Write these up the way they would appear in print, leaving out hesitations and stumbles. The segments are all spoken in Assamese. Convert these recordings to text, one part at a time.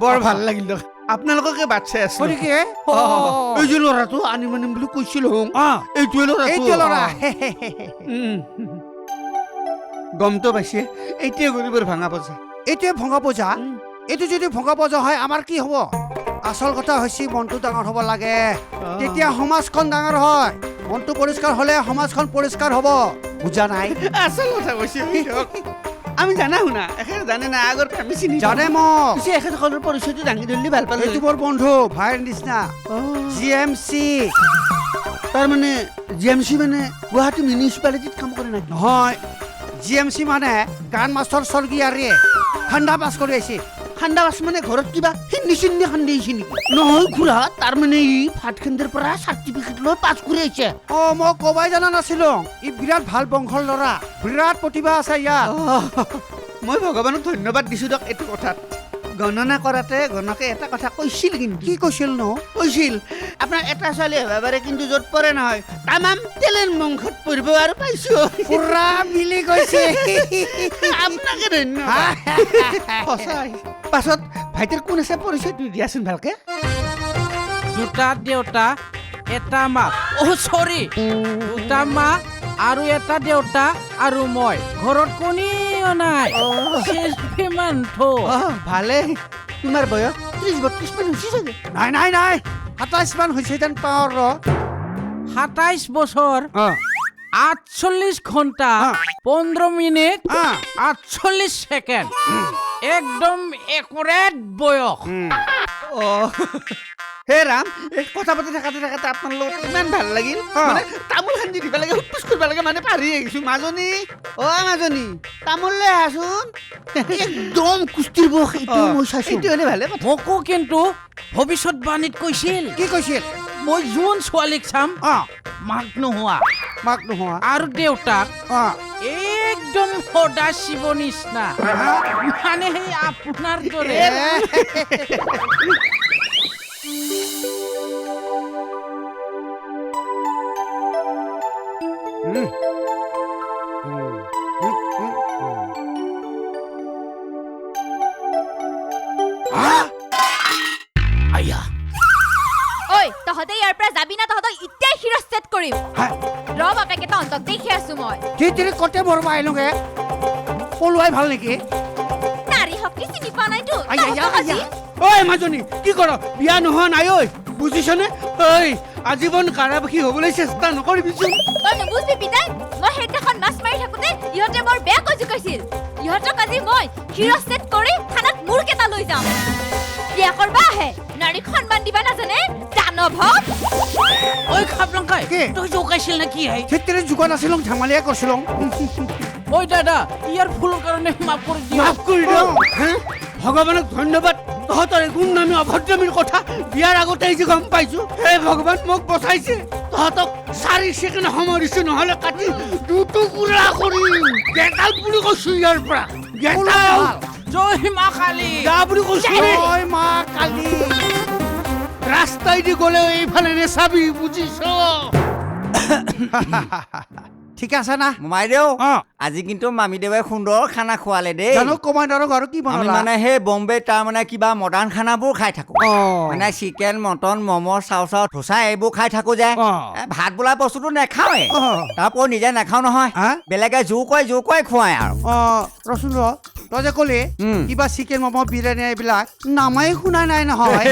বৰ ভাল লাগিল আপোনালোককে বাট চাই আছো এই যে ল'ৰাটো আনিম আনিম বুলি কৈছিল এইটোৱে ল'ৰা গমটো পাইছে এইটোৱে গৰিবৰ ভাঙা পজা এইটোৱে ভঙা পূজা এইটো যদি ভঙা পূজা হয় আমাৰ কি হ'ব আচল কথা হৈছে মনটো ডাঙৰ হ'ব লাগে তেতিয়া সমাজখন ডাঙৰ হয় মনটো পৰিষ্কাৰ হ'লে সমাজখন পৰিষ্কাৰ হ'ব বুজা নাই আচল কথা কৈছে আমি জানা শুনা এখেতে জানে না আগৰ আমি চিনি জানে মোক পিছে এখেতসকলৰ পৰিচয়টো দাঙি ধৰিলে ভাল পালোঁ এইটো মোৰ বন্ধু ভাইৰ নিচিনা GMC তাৰমানে GMC মানে গুৱাহাটী মিউনিচিপালিটিত কাম কৰে নেকি নহয় GMC মানে গান মাষ্টৰ স্বৰ্গীয়াৰে ঠাণ্ডা পাছ কৰি আহিছে ঠাণ্ডা বাছ মানে ঘৰত কিবা হিন্দী চিন্দি খান্দি আহিছে নেকি নহয় খুৰা তাৰমানে ই ভাতখেন্দাৰ পৰা চাৰ্টিফিকেট লৈ পাছ কৰি আহিছে মই কবাই জানা নাছিলো ই বিৰাট ভাল বংশৰ ল'ৰা বিৰাট প্ৰতিভা আছে ইয়াত মই ভগৱানক ধন্যবাদ দিছো দিয়ক এইটো কথাত গণনা কৰাতে গণকে এটা কথা কৈছিল কিন্তু কি কৈছিল ন কৈছিল আপোনাৰ এটা ছোৱালী হ'ব পাৰে কিন্তু য'ত পৰে নহয় তামাম তেলেৰ মংসত পৰিব আৰু পাইছো পুৰা মিলি গৈছে আপোনাকে ধন্যবাদ সঁচাই পাছত ভাইটিৰ কোন আছে পৰিচয়টো দিয়াচোন ভালকে দুটা দেউতা এটা মা চৰি দুটা মা আৰু এটা দেউতা আৰু মই ঘৰত কোনেও নাই ভালে তোমাৰ বয়স 30-32 মান হৈছে চাগে নাই 27 মান হৈছে যেন পাওঁ 27 বছৰ 48 ঘণ্টা 15 মিনিট 48 সেকেন্ড একদম একুৰেট বয়স হে ৰাম কথা পাতি থাকাতে আপোনাৰ লগত ইমান ভাল লাগিল মানে তামোল খান্দি দিব লাগে হুটপুচ কৰিব লাগে মানে পাৰি আহিছো মাজনী মাজনী তামোল লৈ আহাচোন একদম কুস্তিৰ বয়স এইটো মই চাইছো এইটো হ'লে ভালে মোকো কিন্তু ভৱিষ্যতবাণীত কৈছিল কি কৈছিল মই যোন ছোৱালীক চাম মাক নোহোৱা আৰু দেউতাক একদম সদা শিৱ নিচিনা মানে সেই আপোনাৰ দৰে তহঁতে ইয়াৰ পৰা যাবি না তহঁতক ইতিয়াই শিৰস্ছেদ কৰিম ৰ বাপেকেইটা অন্তক দেখি আছো মই তিৰি কতে মৰবা আহিলোগে পলুৱাই ভাল নেকি নাৰী শক্তি চিনি পোৱা নাইতো ঐ মাজনী কি কৰ বিয়া নোহোৱা নাই ঐ বুজিছনে ঐ আজীৱন কাৰাবাসী হ'বলৈ চেষ্টা নকৰিবিচোন তই নুবুজবি পিতাই মই সেইদিনাখন মাছ মাৰি থাকোতে ইহঁতে বৰ বেয়া কৈ জোকাইছিল ইহঁতক আজি মই শিৰস্ছেদ কৰি থানাত মূৰ কেইটা লৈ যাম বিয়া কৰবা আহে নাৰীক সন্মান দিবা নাজানে দানৱ ঐ খাপলংকাই তই জোকাইছিল নে কি হে তিৰি জোকা নাছিলো ধেমালিয়ে কৰিছিলো ঐ দাদা ইয়াৰ ভুলৰ কাৰণে মাফ কৰি দিয়ক ভগৱানক ধন্যবাদ তহঁতৰ গুণনামী অভদ্ৰামীৰ কথা বিয়াৰ আগতে যে গম পাইছো হে ভগৱান মোক বচাইছে তহঁতক 4 ছেকেণ্ড সময় দিছো নহ'লে কাটি দুটুকুৰা কৰিম গেটাল বুলি কৈছো ইয়াৰ পৰা গেটাল জয় মা কালী যা বুলি কৈছো জয় মা কালী ৰাস্তাই দি গ'লে এইফালে নেচাবি বুজিছ ঠিক আছে না মাইদেউ আজি কিন্তু মামী দেৱে সুন্দৰ খানা খোৱালে দেই জানো কমাণ্ডাৰৰ ঘৰ কি আমি মানে সেই বম্বে তাৰ মানে কিবা মডাৰ্ণ খানাবোৰ খাই থাকো মানে চিকেন মটন ম'ম' চাও ধোচা এইবোৰ খাই থাকো যে ভাত বোলা বস্তুটো নেখাওৱে তাৰপৰা নিজে নাখাও নহয় বেলেগে জোৰ কৈ খুৱাই আৰু ৰচোন তই যে ক'লি কিবা চিকেন ম'ম' বিৰিয়ানী এইবিলাক নামাই শুনা নাই নহয়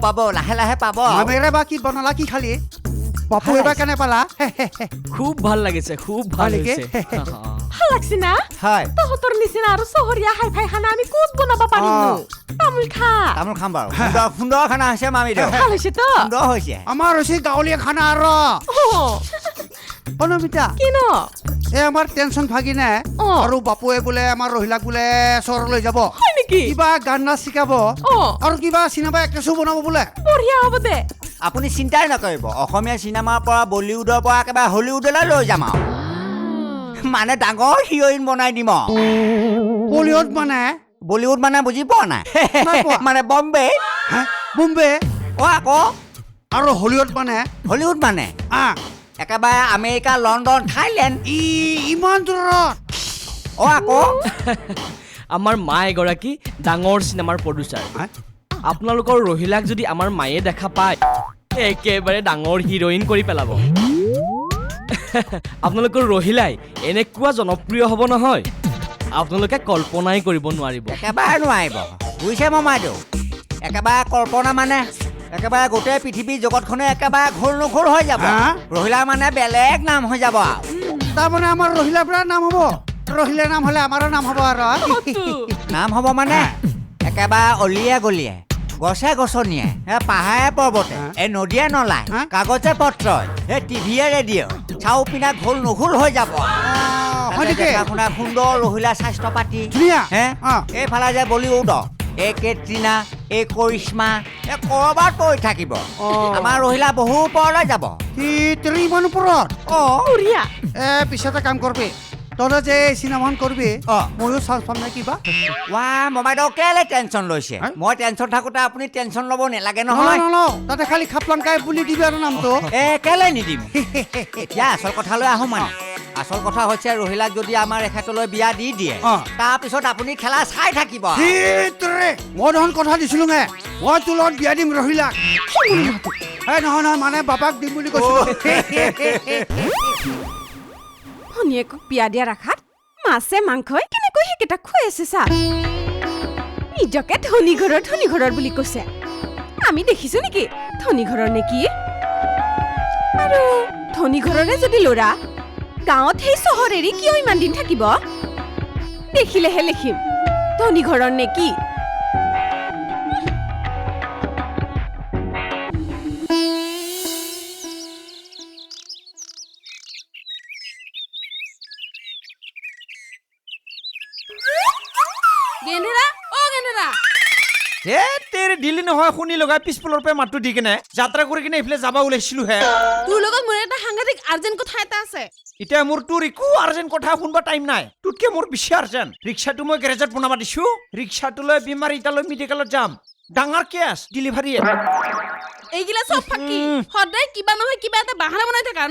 পাব লাহে লাহে পাব আমেৰে বা কি বনালা কি খালি বাপু এবাৰ কেনে পালা খুব ভাল লাগিছে খুব ভাল লাগিছে ভাল লাগছে না হয় তহঁতৰ নিচিনা আৰু চহৰীয়া হাই ফাই খানা আমি ক'ত বনাব পাৰিম তামোল খাম বাৰু সুন্দৰ খানা হৈছে মামী দেউ ভাল হৈছে তো সুন্দৰ হৈছে আমাৰ হৈছে গাঁৱলীয়া খানা আৰু নমিতা কিনো আমাৰ টেনচন ভাগিনে আৰু বাপুৱে বোলে আমাৰ ৰহিলাক বোলে চহৰলৈ যাব কিবা গান নাচ শিকাব আৰু কিবা চিনেমা এক্ট্ৰেছো বনাব বোলে বঢ়িয়া হ'ব দে আপুনি চিন্তাই নকৰিব অসমীয়া চিনেমাৰ পৰা বলিউডৰ পৰা একেবাৰে হলিউডলৈ লৈ যাম আৰু মানে ডাঙৰ হিৰইন বনাই দিম বলিউড মানে বুজি পোৱা নাই মানে বম্বে আকৌ আৰু হলিউড মানে একেবাৰে আমেৰিকা লণ্ডন থাইলেণ্ড ইমান দূৰত আকৌ আমাৰ মা এগৰাকী ডাঙৰ চিনেমাৰ প্ৰডিউচাৰ আপোনালোকৰ ৰহিলাক যদি আমাৰ মায়ে দেখা পায় একেবাৰে ডাঙৰ হিৰইন কৰি পেলাব আপোনালোকৰ ৰহিলাই এনেকুৱা জনপ্ৰিয় হ'ব নহয় আপোনালোকে কল্পনাই কৰিব নোৱাৰিব একেবাৰে নোৱাৰিব বুজিছে মমাইদেউ একেবাৰে কল্পনা মানে একেবাৰে গোটেই পৃথিৱী জগতখনে একেবাৰে ঘোৰ নুঘোৰ হৈ যাব ৰহিলা মানে বেলেগ নাম হৈ যাব তাৰমানে আমাৰ ৰহিলাৰ পৰা নাম হ'ব ৰহিলাৰ নাম হ'লে আমাৰো নাম হ'ব আৰু নাম হ'ব মানে একেবাৰে অলিয়ে গলিয়ে গছে গছনিয়ে পাহাৰে পৰ্বতে এই নদীয়ে নলাই কাগজে পত্ৰই এই টিভিয়ে ৰেডিঅ' চাউ পিনা ঘোল নুঘোল হৈ যাব শুনা সুন্দৰ ৰহিলা স্বাস্থ্য পাতি এইফালে যে বলিউড এই কেটৰিনা এই কৰিশ্মা এই ক'ৰবাত পৰি থাকিব আমাৰ ৰহিলা বহু ওপৰলৈ যাব ইমান ওপৰত পিছে এটা কাম কৰবি তহঁতে যে চিনেমাখন কৰবি ময়ো চান্স পাম নে কিবা মমাইদেউ কেলে টেনশ্যন লৈছে মই টেনশ্যন থাকোঁতে আপুনি টেনশ্যন ল'ব নালাগে নহয় তাতে খালি খাপলাংকাই বুলি দিবি আৰু নামটো কেলে নিদিম এতিয়া আচল কথালৈ আহোঁ মানে আচল কথা হৈছে ৰহিলাক যদি আমাৰ এখেতলৈ বিয়া দি দিয়ে তাৰপিছত আপুনি খেলা চাই থাকিব মই দেখোন কথা দিছিলো নে মই তোৰ লগত বিয়া দিম ৰহিলাক নহয় নহয় মানে বাপাক দিম বুলি কৈছিলো ভনীয়েকক বিয়া দিয়া ৰাখাত মাছে মাংসই কেনেকৈ সেইকেইটা খুৱাই আছে চা নিজকে ধনী ঘৰৰ বুলি কৈছে আমি দেখিছো নেকি ধনী ঘৰৰ নে কি আৰু ধনী ঘৰৰে যদি ল'ৰা গাঁৱত সেই চহৰ এৰি কিয় ইমান দিন থাকিব দেখিলেহে লিখিম ধনী ঘৰৰ নে কি দিল্লী নহয় শুনি লগাই পিছফালৰ পৰা মাতটো দি কিনে যাত্ৰা কৰি কিনে এইফালে যাব ওলাইছিলো হে তোৰ লগত মোৰ এটা সাংঘাতিক আৰ্জেন্ট কথা এটা আছে এতিয়া মোৰ তোৰ একো আৰ্জেন্ট কথা শুনবা টাইম নাই তোতকে মোৰ বেছি আৰ্জেন্ট ৰিক্সাটো মই গেৰেজত বনাবা দিছো ৰিক্সাটোলৈ বেমাৰী এটালৈ মেডিকেলত যাম ডাঙৰ কেছ ডেলিভাৰী এইগিলা চব ফাকি সদায় কিবা নহয় কিবা এটা বাহানা বনাই থাকা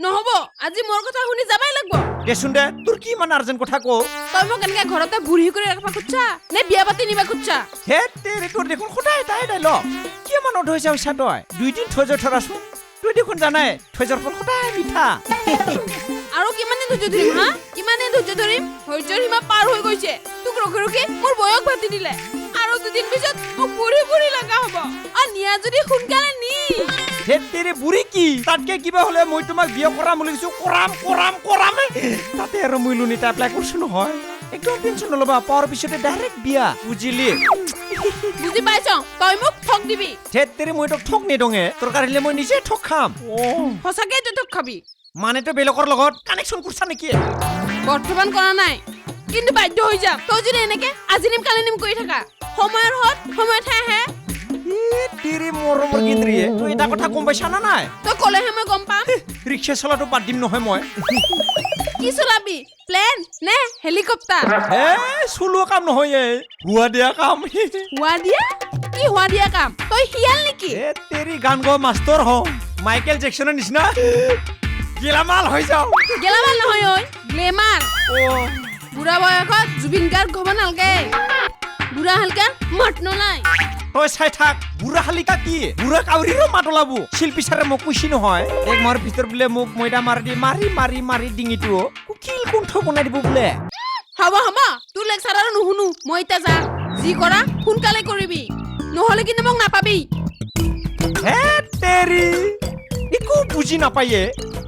নহব আজি মোৰ কথা শুনি যাবাই লাগব দেচোন দে তোৰ কি ইমান আৰ্জেন্ট কথা কও তই মোক এনেকে ঘৰতে বুঢ়ী কৰি ৰাখবা খুচ্ছা নে বিয়া পাতি নিবা খুচ্ছা হে তেৰে তোৰ দেখোন সদায় তাই ডাইলগ কি মনত হৈ যাওছা তই 2 দিন থৈ যা থৰাছোন তুই দেখোন জানাই থৈ যাৰ ফল সদায় মিঠা আৰু কিমানে ধৈৰ্য ধৰিম হা কিমানে ধৈৰ্য ধৰিম ধৈৰ্যৰ সীমা পাৰ হৈ গৈছে তোক ৰখি ৰখি মোৰ বয়স ভাতি দিলে আৰু 2 দিন পিছত মোক বুঢ়ী লগা হ'ব আৰু নিয়া যদি সোনকালে নি হে তেৰে বুঢ়ী কি তাতকে কিবা হলে মই তোমাক বিয়া কৰাম বুলি কৈছো কৰাম তাতে আৰু মই লোন এটা এপ্লাই কৰিছো নহয় একদম টেনশ্যন নলবা পাৱাৰ পিছতে ডাইৰেক্ট বিয়া বুজিলি বুজি পাইছ তই মোক ঠক দিবি হে তেৰে মই তোক ঠক নিদঙে তোৰ কাৰণে মই নিজে ঠক খাম সঁচাকে তই ঠক খাবি মানে তো বেলেগৰ লগত কানেকশ্যন কৰিছা নেকি বৰ্তমান কৰা নাই কিন্তু বাধ্য হৈ যাম তই যদি এনেকে আজি নিম কালি নিম কৰি থাকা সময়ৰ হত সময়ত হে তেৰে মৰমৰ গিন্দ্ৰিয়ে তই এটা কথা গম পাইছা না নাই তই ক'লেহে মই গম পাম ৰিক্সা চলাটো বাদ দিম নহয় মই কি চলাবি প্লেন নে হেলিকপ্টাৰ হে চলোৱা কাম নহয় হুৱা দিয়া কাম হুৱা দিয়া কাম তই হিয়াল নেকি এ তেৰি গান গোৱা মাষ্টৰ হ মাইকেল জেকসনৰ নিচিনা গেলামাল হৈ যাও গেলামাল নহয় ঐ গ্লেমাৰ বুঢ়া বয়সত জুবিন গাৰ্গ ঘব নালগে বুঢ়া হালকা মাত নলাই তই চাই থাক বুঢ়া হালিকা কি বুঢ়া কাউৰীৰো মাত ওলাবো শিল্পী ছাৰে মোক কৈছি নহয় এক মাহৰ ভিতৰত বোলে মোক ময়দা মাৰি ডিঙিটো কুকিল কুণ্ঠ বনাই দিব বোলে হ'ব তোৰ লেকচাৰ আৰু নুশুনো মই এতিয়া যা যি কৰা সোনকালে কৰিবি নহ'লে কিন্তু মোক নাপাবি হে তেৰি একো বুজি নাপায়ে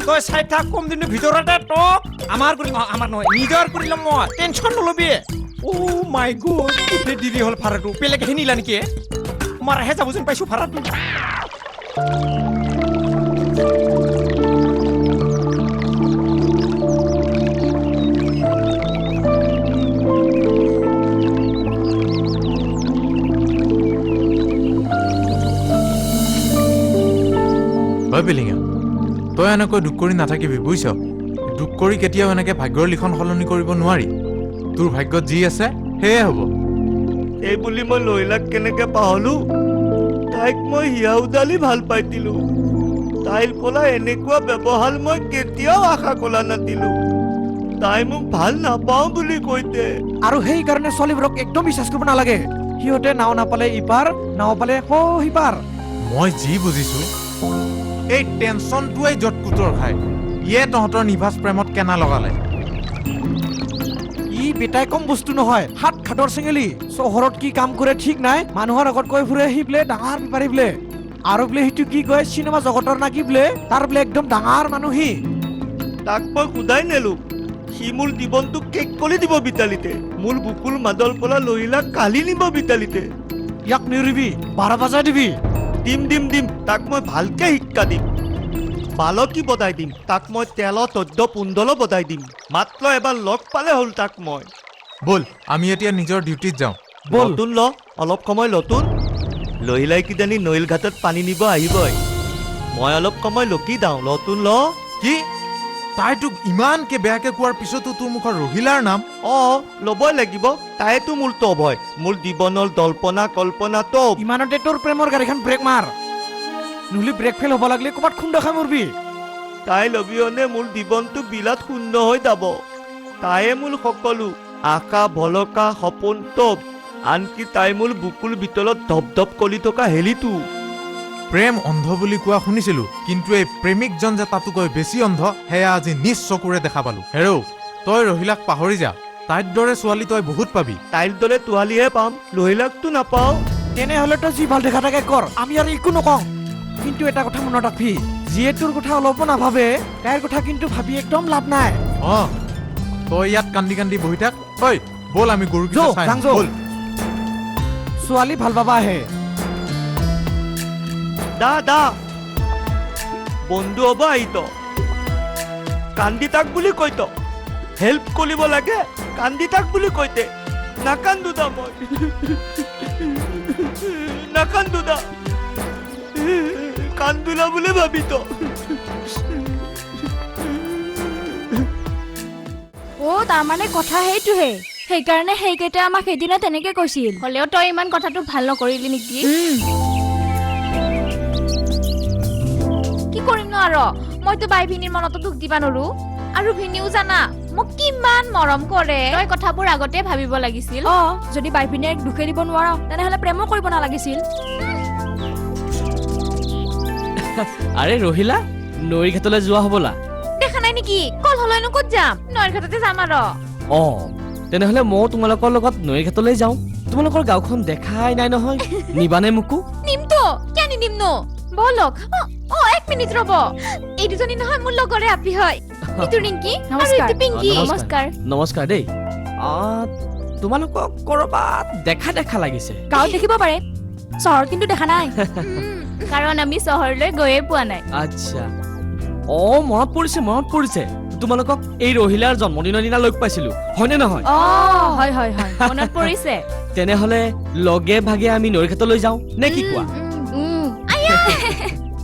তই চাই থাক কম দিনৰ ভিতৰতে টক আমাৰ নহয় নিজৰ কৰি ল'ম মই টেনশ্যন নলবি মাই গড ইতে দিদি হ'ল ভাড়াটো বেলেগ নিলা নেকি মাৰাহে যাব যেন পাইছো ভাড়াটো বিলিঙা তই এনেকৈ দুখ কৰি নাথাকিবি বুজিছ দুখ কৰি কেতিয়াও এনেকে ভাগ্যৰ লিখন সলনি কৰিব নোৱাৰি তোৰ ভাগ্যত যি আছে সেয়ে হ'ব এই বুলি মই লইলাক কেনেকে পাহলো তাইক মই হিয়া উদালি ভাল পাইছিলো তাইৰ পৰা এনেকুৱা ব্যৱহাৰ মই কেতিয়াও আশা কৰা নাছিলো তাই মোক ভাল নাপাওঁ বুলি কৈতে। আৰু সেইকাৰণে ছোৱালীবোৰক একদম বিশ্বাস কৰিব নালাগে। সিহঁতে নাও নাপালে ইপাৰ, নাও পালে সিপাৰ। মই যি বুজিছো এই টেনচনটোৱে য'ত কুটৰ খায় ইয়ে তহঁতৰ নিভাজ প্ৰেমত কেনা লগালে। ই বেটাই কম বস্তু নহয়, হাত খাটৰ চেঙেলি। চহৰত কি কাম কৰে ঠিক নাই, মানুহৰ আগত কৈ ফুৰে সি বোলে ডাঙৰ বেপাৰী বোলে। আৰু বোলে সিটো কি কয় চিনেমা জগতৰ নাকি বোলে, তাৰ বোলে একদম ডাঙৰ মানুহ সি। তাক মই সোধাই নেলো, সি মোৰ জীৱনটোক কেক কৰি দিব বিতালিতে। মোৰ বুকুৰ মাদল পলা লহিলাক কালি নিব বিতালিতে। ইয়াক নিৰিবি, 12 বজাই দিবি। দিম তাক মই ভালকে শিক্ষা দিম। বালকি বদাই দিম, তাক মই তেলত 14-15 বদাই দিম। মাত্ৰ এবাৰ লগ পালে হ'ল তাক মই। ব'ল আমি এতিয়া নিজৰ ডিউটিত যাওঁ। ব'ল। লতুন ল, অলপ সময় লতুন। লহিলাই কিজানি নৈল ঘাটত পানী নিব আহিবই। মই অলপ সময় লকি যাওঁ, লতুন ল। কি তাই তোক ইমানকে বেয়াকে কোৱাৰ পিছতো তোৰ মুখৰ ৰহিলাৰ নাম? ল'বই লাগিব। তাইতো মোৰ তব হয়, মোৰ জীৱনৰ দল্পনা কল্পনা তব। ইমানতে তোৰ প্ৰেমৰ গাড়ীখন ব্ৰেক মাৰ, নহ'লে ব্ৰেক ফেল হ'ব লাগিলে ক'ৰবাত খুন্দ খাই মৰবি। তাই লবিহনে মোৰ জীৱনটো বিলাত শূন্য হৈ যাব। তাইয়ে মোৰ সকলো আশা ভলকা সপোন তব। আনকি তাই মোৰ বুকুৰ ভিতৰত ধপ কৰি থকা হেলিটো। প্ৰেম অন্ধ বুলি কোৱা শুনিছিলো, কিন্তু এই প্ৰেমিকজন যে তাতোকৈ বেছি অন্ধ সেয়া আজি নিজ চকুৰে দেখা পালো। হেৰৌ তই ৰহিলাক পাহৰি যা, তাইৰ দৰে ছোৱালী তই বহুত পাবি। তাইৰ দৰে তোৱালীহে পাম, লহিলাকতো নাপাওঁ। তেনেহ'লে তই যি ভাল দেখা থাকে কৰ, আমি আৰু একো নকওঁ। কিন্তু এটা কথা মনত ৰাখবি, যিয়ে তোৰ কথা অলপো নাভাবে তাইৰ কথা কিন্তু ভাবি একদম লাভ নাই। তই ইয়াত কান্দি কান্দি বহি থাক। ঐ ব'ল আমি গৰুকেইটা চাই যাং, ব'ল। ছোৱালী ভাল পাবা আহে। দা বন্ধু হ'ব আহিত, কান্দি তাক বুলি কৈত। হেল্প কৰিব লাগে, কান্দি তাক বুলি কৈতে। নাকান্দো দা মই, নাকান্দো দা। কান্দোলা বুলি ভাবিত। তাৰমানে কথা সেইটোহে। সেইকাৰণে সেইকেইটা আমাক সেইদিনা তেনেকে কৈছিল। হ'লেও তই ইমান কথাটো ভাল নকৰিলি নেকি? কি কৰিম ন আৰু, মইতো বাই ভিনীৰ মনতো দুখ দিবা নোৱাৰো। আৰু ভিনীও জানা মোক কিমান মৰম কৰে। তই কথাবোৰ আগতে ভাবিব লাগিছিল। যদি বাই ভিনীয়ে দুখে দিব নোৱাৰ তেনেহ'লে প্ৰেমো কৰিব নালাগিছিল। আৰে ৰহিলা, নৈৰ ঘাটলৈ যোৱা হ'বলা। দেখা নাই নেকি, কল হলৈনো ক'ত যাম, নৈৰ ঘাটতে যাম আৰু। তেনেহ'লে ময়ো তোমালোকৰ লগত নৈৰ ঘাটলৈ যাওঁ। তোমালোকৰ গাঁওখন দেখাই নাই নহয়, নিবানে মোকো? নিমতো, কিয় নিনিম নো, বলক। 1 মিনিট ৰ'ব, এই দুজনী নহয় মোৰ লগৰে আপি হয়। ইটো ৰিংকি আৰু ইটো পিংকি। নমস্কাৰ। নমস্কাৰ দেই। তোমালোকক ক'ৰবাত দেখা দেখা লাগিছে। গাঁৱত দেখিব পাৰে, চহৰত কিন্তু দেখা নাই। কাৰণ আমি চহৰলৈ গৈয়ে পোৱা নাই। আচ্ছা, মনত পৰিছে। তোমালোকক এই ৰহিলাৰ জন্মদিনৰ দিনা লগ পাইছিলো, হয়নে নহয়? হয় মনত পৰিছে। তেনেহ'লে লগে ভাগে আমি নৈৰ ঘাটলৈ যাওঁ নে কি কোৱা?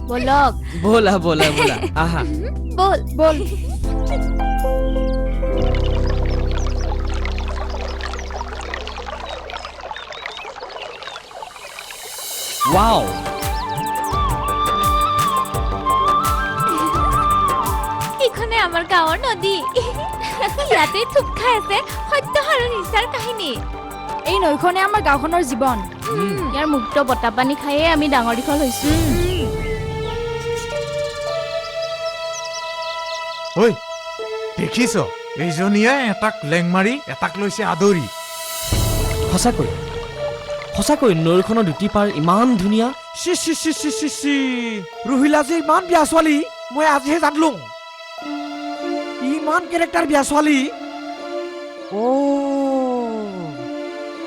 বলক। ব'লা আহা। বল। ৱাও, এইখনে আমাৰ গাঁৱৰ নদী। ইয়াতে থুপ খাই আছে সত্য আৰু নিচাৰ কাহিনী। এই নৈখনে আমাৰ গাঁওখনৰ জীৱন। ইয়াৰ মুক্ত বতাহ পানী খায়ে আমি ডাঙৰ দীঘল হৈছো। ঐ দেখিছ, এইজনীয়ে এটাক লেং মাৰি এটাক লৈছে আদৰি। সঁচাকৈ নৈখনৰ দুটি পাৰ ইমান ধুনীয়া। ৰহিলা যে ইমান বিয়া ছোৱালী মই আজিহে জানলো। ইমান কেৰেক্টাৰ বিয়া ছোৱালী।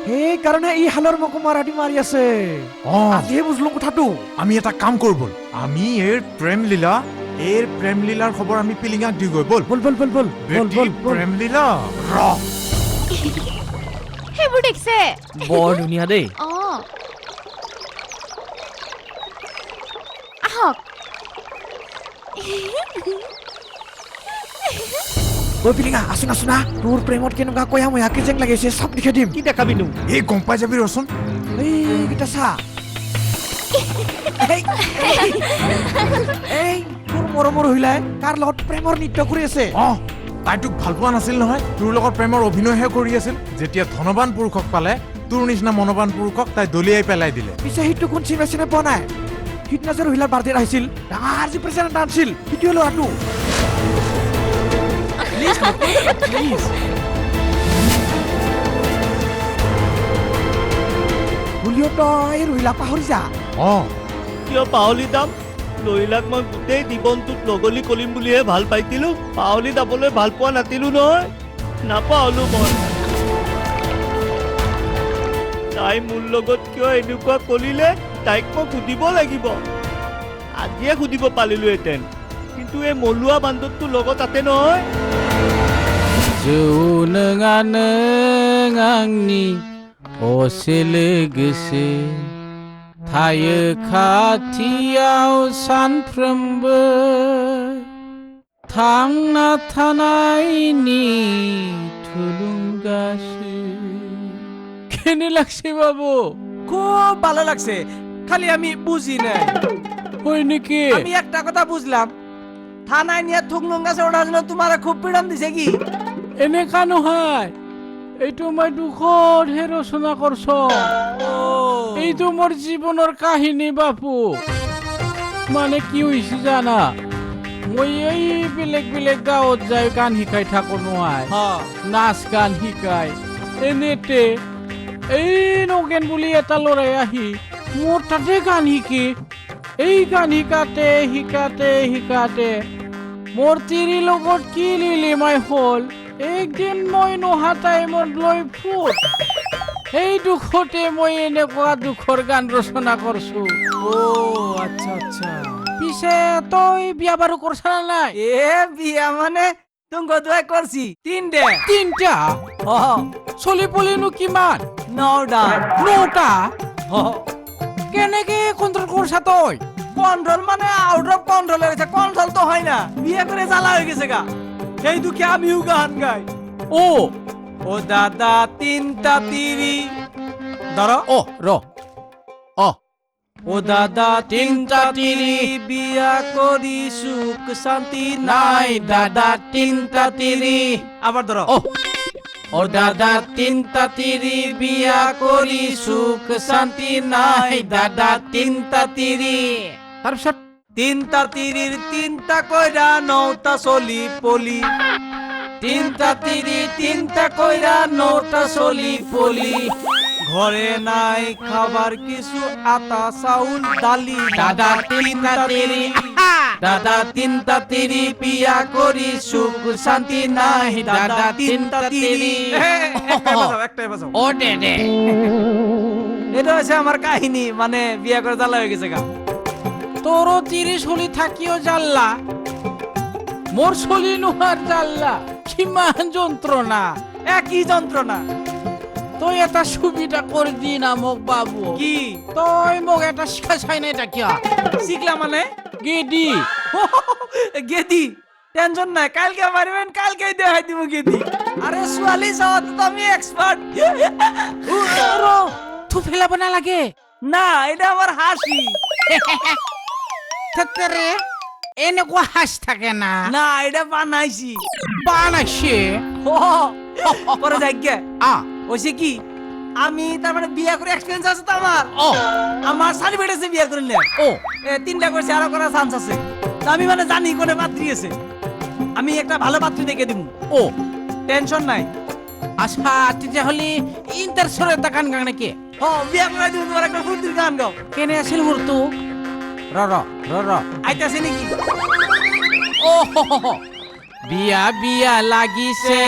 সেইকাৰণে ই হালৰ মোকো মাৰাদি মাৰি আছে। আজিহে বুজলো কথাটো। আমি এটা কাম কৰো ব'ল, আমি এইৰ প্ৰেম লীলাৰ খবৰ আমি পিলিঙাক দিগৈ। ব'ল প্ৰেম লীলা সেইবোৰ দেখিছে বৰ ধুনীয়া দেই। আহক। পিলিঙা আছোনা তোৰ প্ৰেমত কেনেকুৱা কয়া ময়াকে যেন লাগিছে, চব লিখে দিম। কি দেখাবিনো? এই গম পাই যাবি ৰচোন। এইকেইটা চা। তোৰ মৰমৰ ৰহিলাই কাৰ লগত প্ৰেমৰ নৃত্য কৰি আছে। তাই তোক ভাল পোৱা নাছিল নহয় তোৰ লগত প্ৰেমৰ অভিনয়হে কৰি আছিল যেতিয়া ধনবান পুৰুষক পালে তোৰ নিচিনা মনোবান পুৰুষক তাই দলিয়াই পেলাই দিলে পিছে সেইটো কোন চিনে পোৱা নাই সিদিনা যে ৰহিলাৰ বাৰ্থডেত আহিছিল ডাঙৰ যি প্ৰেজেণ্ট এটা আনিছিল সেইটো ল'ৰাটো প্লিজ প্লিজ বুলিও তই ৰহিলা পাহৰি যা অঁ কিয় পাহলি যাম ৰহিলাক মই গোটেই জীৱনটোত লগলি কৰিম বুলিহে ভাল পাইছিলো পাহলি যাবলৈ ভাল পোৱা নাছিলো নহয় নাপাহলো মই তাই মোৰ লগত কিয় এনেকুৱা কৰিলে তাইক মই সুধিব লাগিব আজিয়ে সুধিব পাৰিলোহেঁতেন কিন্তু এই মলুৱা বান্ধৱটো লগত আছে নহয় नों आंनि असे लोगोसे थायो खाथियाव सानफ्रोमबो थांना थानायनि थुलुंगासो केने लागছে बाबू খুব ভালো লাগছে খালি আমি বুঝি নাই হয় নাকি আমি একটা কথা বুঝলাম থানায় নিয়ে থুকলুং গাছে ওঠার জন্য তোমার খুব পীড়ন দিছে কি এনেকা নহয় এইটো মই দুখৰহে ৰচনা কৰছ এইটো মোৰ জীৱনৰ কাহিনী বাপু মানে কি হৈছে জানা মই এই বেলেগ বেলেগ গাঁৱত যাই গান শিকাই থাকো নহয় নাচ গান শিকাই এনেতে এই নগেন বুলি এটা ল'ৰাই আহি মোৰ তাতে গান শিকি এই গান শিকাতে শিকাতে শিকাতে মোৰ তিৰি লগত কি লিলিমাই হ'ল একদিন মই নহা টাইমত লৈ ফুট এই দুখতে মই এনেকুৱা দুখৰ গান ৰচনা কৰছো ও আচ্ছা আচ্ছা পিছে তই বিয়া বাৰু কৰছা না নাই এ বিয়া মানে তুঙ্গ দুয়াই করছি তিনটে তিনটা চলি পলিনো কিমান 9টা 9টা কেনেকে কন্ট্রোল করছা তই কন্ট্রোল মানে আউট অফ কন্ট্রোল হয়ে গেছে কন্ট্রোল তো হয় না বিয়ে করে জ্বালা হয়ে গেছে গা সেই দুঃখে আমিও গান গাই ও ও দাদা তিনটা তিরি ধরো ও র ও ও দাদা তিনটা তিরি বিয়া করি সুখ শান্তি নাই দাদা তিনটা তিরি আবার ধরো ও ও দাদা তিনটা তিরি বিয়া করি সুখ শান্তি নাই দাদা তিনটা তিরি তাৰপিছত তিনটা তিরির তিনটা কইরা 9টা চলি পলি তিনটা তিরি তিনটা কইরা 9টা চলি পলি ঘরে নাই খাবার কিছু আটা চাউল ডালি দাদা তিনটা তিরি দাদা তিনটা তিরি বিয়া করি সুখ শান্তি নাই দাদা তিনটা তিরি একটাই বাজাও ও দে দে এটা হচ্ছে আমার কাহিনী মানে বিয়া করে জ্বালা হয়ে গেছে গা তোরও 30 হলি থাকিও জাল্লা মোর চলি নোহার জাল্লা কিমান যন্ত্রণা একই যন্ত্রণা তই এটা সুবিধা করে দি না মোক বাবু কি তই মোক এটা শিকাই না এটা কিয়া শিখলা মানে গেদি গেদি টেনশন নাই কালকে মারবেন কালকেই দেখাই দিব গেদি আরে সোয়ালি সাওয়াত তো আমি এক্সপার্ট থু ফেলাব না লাগে না এটা আমার হাসি থাকতে এনেকুৱা হাস থাকে না না এটা বানাইছি বানাইছে পরে যাইগে আ ওইছে কি আমি তার মানে বিয়া করে এক্সপেরিয়েন্স আছে তো আমার ও আমার সার্টিফিকেট আছে বিয়া করলে ও 3টা করছে আরো করার চান্স আছে তো আমি মানে জানি কোনে পাত্রী আছে আমি একটা ভালো পাত্রী দেখে দিব ও টেনশন নাই আচ্ছা তেতিয়াহ'লে ইণ্টাৰছৰ এটা গান গান নেকি ও বিয়া কৰে দিব তোমাৰ একটা ফুৰ্তিৰ গান গাও কেনে আছিল মোৰটো ৰ ৰ ৰ ৰ আইতাছে নাকি ও বিয়া বিয়া লাগিছে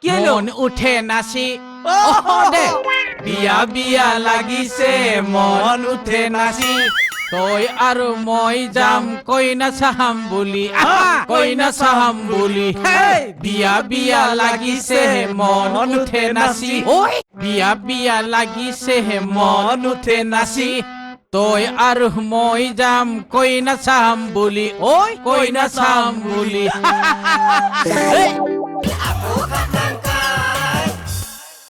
কি হলো মন উঠে নাচি ও দে বিয়া বিয়া লাগিছে মন উঠে নাচি তই আৰু মই যাম কইনা চাহাম বুলি কইনা চাহাম বুলি বিয়া বিয়া লাগিছে মন উঠে নাচি ঐ বিয়া বিয়া লাগিছে মন উঠে নাচি তই আৰু মই যাম কইনা চাহাম বুলি ঐ কইনা চাহাম বুলি